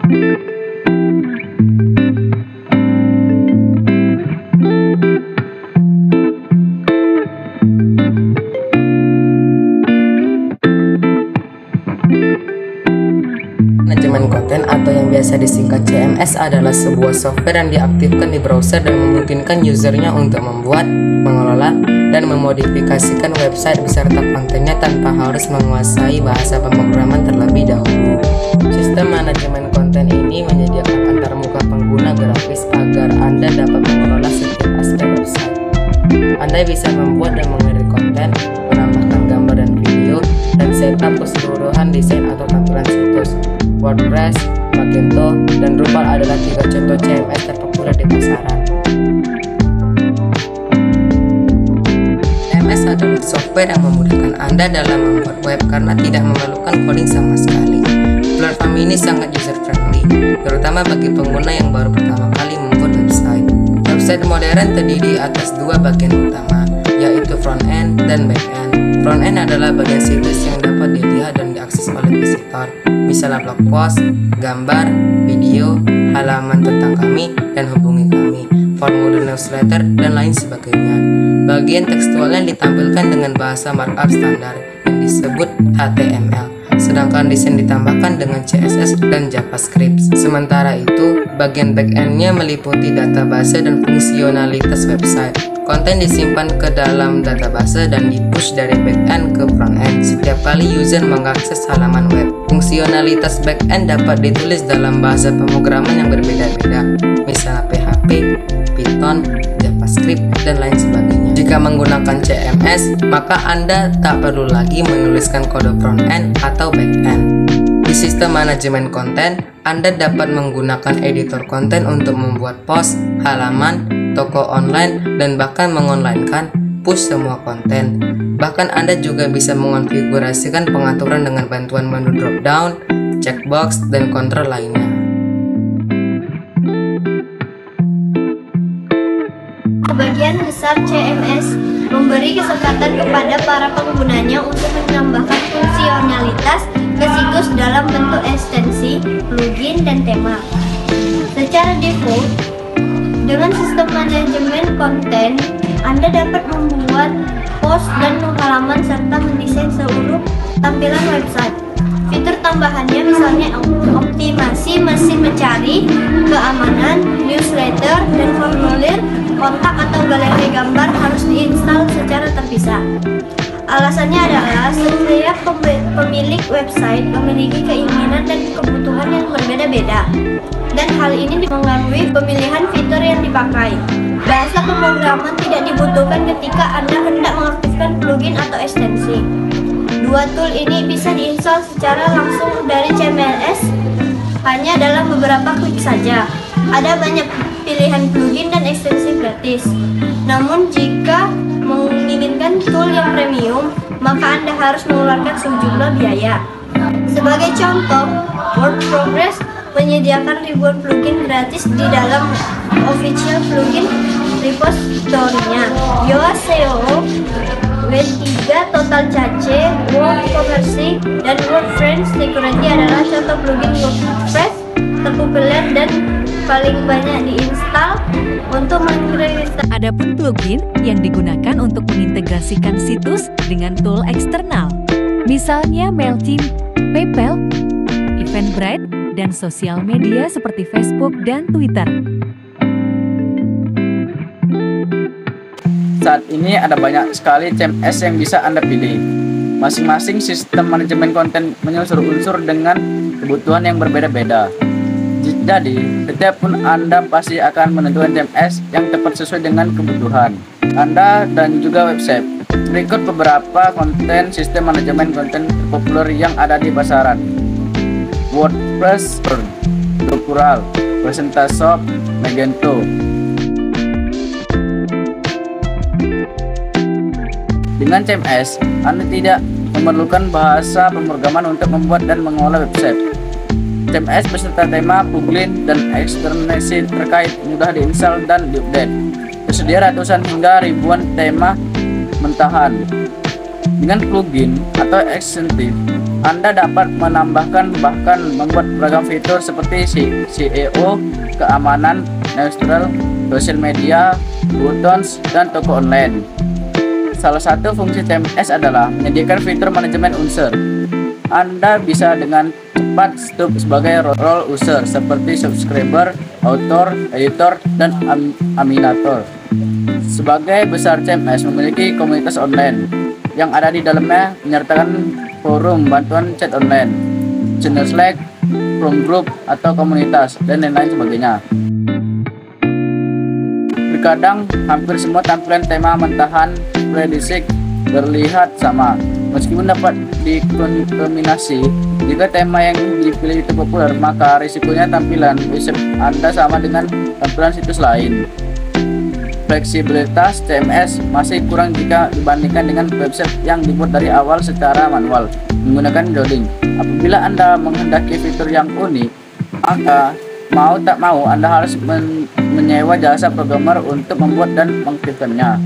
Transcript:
Manajemen konten atau yang biasa disingkat CMS adalah sebuah software yang diaktifkan di browser dan memungkinkan usernya untuk membuat, mengelola, dan memodifikasikan website beserta kontennya tanpa harus menguasai bahasa pemrograman terlebih dahulu. Sistem manajemen konten ini menyediakan antarmuka pengguna grafis agar Anda dapat mengelola setiap aspek website. Anda bisa membuat dan mengedit konten, menambahkan gambar dan video, dan setup keseluruhan desain atau tampilan situs. WordPress, Magento, dan Drupal adalah 3 contoh CMS terpopuler di pasaran. CMS adalah software yang memudahkan Anda dalam membuat web karena tidak memerlukan coding sama sekali. Platform ini sangat user-friendly, terutama bagi pengguna yang baru pertama kali membuat website. Website modern terdiri atas 2 bagian utama, yaitu front-end dan back-end. Front-end adalah bagian situs yang dapat dilihat dan diakses oleh visitor, misalnya blog post, gambar, video, halaman tentang kami, dan hubungi kami, formulir newsletter, dan lain sebagainya. Bagian tekstualnya ditampilkan dengan bahasa markup standar yang disebut HTML, sedangkan desain ditambahkan dengan CSS dan JavaScript. Sementara itu, bagian back-end-nya meliputi database dan fungsionalitas website. Konten disimpan ke dalam database dan dipush dari back-end ke front-end setiap kali user mengakses halaman web. Fungsionalitas back-end dapat ditulis dalam bahasa pemrograman yang berbeda-beda, misalnya PHP, Python, JavaScript, dan lain sebagainya. Jika menggunakan CMS, maka Anda tak perlu lagi menuliskan kode front-end atau back-end. Di sistem manajemen konten, Anda dapat menggunakan editor konten untuk membuat post, halaman, toko online, dan bahkan mengonlinekan push semua konten. Bahkan Anda juga bisa mengonfigurasikan pengaturan dengan bantuan menu drop-down, checkbox, dan kontrol lainnya. Sebagian besar CMS memberi kesempatan kepada para penggunanya untuk menambahkan fungsionalitas ke situs dalam bentuk ekstensi, plugin, dan tema. Secara default, dengan sistem manajemen konten, Anda dapat membuat post dan halaman serta mendesain seluruh tampilan website. Fitur tambahannya misalnya optimasi mesin mencari, keamanan, newsletter, dan formulir kontak atau galeri gambar harus diinstal secara terpisah. Alasannya adalah setiap pemilik website memiliki keinginan dan kebutuhan yang berbeda-beda, dan hal ini mempengaruhi pemilihan fitur yang dipakai. Bahasa pemrograman tidak dibutuhkan ketika Anda hendak mengaktifkan plugin atau ekstensi. Dua tool ini bisa diinstal secara langsung dari CMS hanya dalam beberapa klik saja. Ada banyak pilihan plugin dan ekstensi gratis. Namun jika menginginkan tool yang premium, maka Anda harus mengeluarkan sejumlah biaya. Sebagai contoh, WordPress menyediakan ribuan plugin gratis di dalam official plugin repository-nya. Yoast SEO, W3, Total CC, WordCommerce, dan WordPress Security adalah contoh plugin WordPress terpopuler dan paling banyak diinstal untuk mengintegrasikan. Adapun plugin yang digunakan untuk mengintegrasikan situs dengan tool eksternal, misalnya Mailchimp, PayPal, Eventbrite, dan sosial media seperti Facebook dan Twitter. Saat ini ada banyak sekali CMS yang bisa Anda pilih. Masing-masing sistem manajemen konten menyusun unsur dengan kebutuhan yang berbeda-beda. Jadi, setiap pun Anda pasti akan menentukan CMS yang tepat sesuai dengan kebutuhan Anda dan juga website. Berikut beberapa konten sistem manajemen konten populer yang ada di pasaran. WordPress, Drupal, PrestaShop, Magento. Dengan CMS, Anda tidak memerlukan bahasa pemrograman untuk membuat dan mengolah website. CMS beserta tema, plugin, dan ekstensi terkait mudah diinstal dan diupdate. Tersedia ratusan hingga ribuan tema mentahan. Dengan plugin atau extension, Anda dapat menambahkan bahkan membuat beragam fitur seperti SEO, keamanan, neutral, sosial media, buttons, dan toko online. Salah satu fungsi TMS adalah menyediakan fitur manajemen unsur. Anda bisa dengan cepat stop sebagai role user seperti subscriber, author, editor, dan aminator. Sebagai besar CMS memiliki komunitas online yang ada di dalamnya menyertakan forum, bantuan chat online, channel Slack, forum group atau komunitas, dan lain-lain sebagainya. Terkadang hampir semua tampilan tema mentahan prediksi terlihat sama, meskipun dapat dikombinasi. Jika tema yang dipilih itu populer, maka risikonya tampilan website Anda sama dengan tampilan situs lain. Fleksibilitas CMS masih kurang jika dibandingkan dengan website yang dibuat dari awal secara manual menggunakan coding. Apabila Anda menghendaki fitur yang unik, maka mau tak mau Anda harus menyewa jasa programmer untuk membuat dan mengaktifkannya.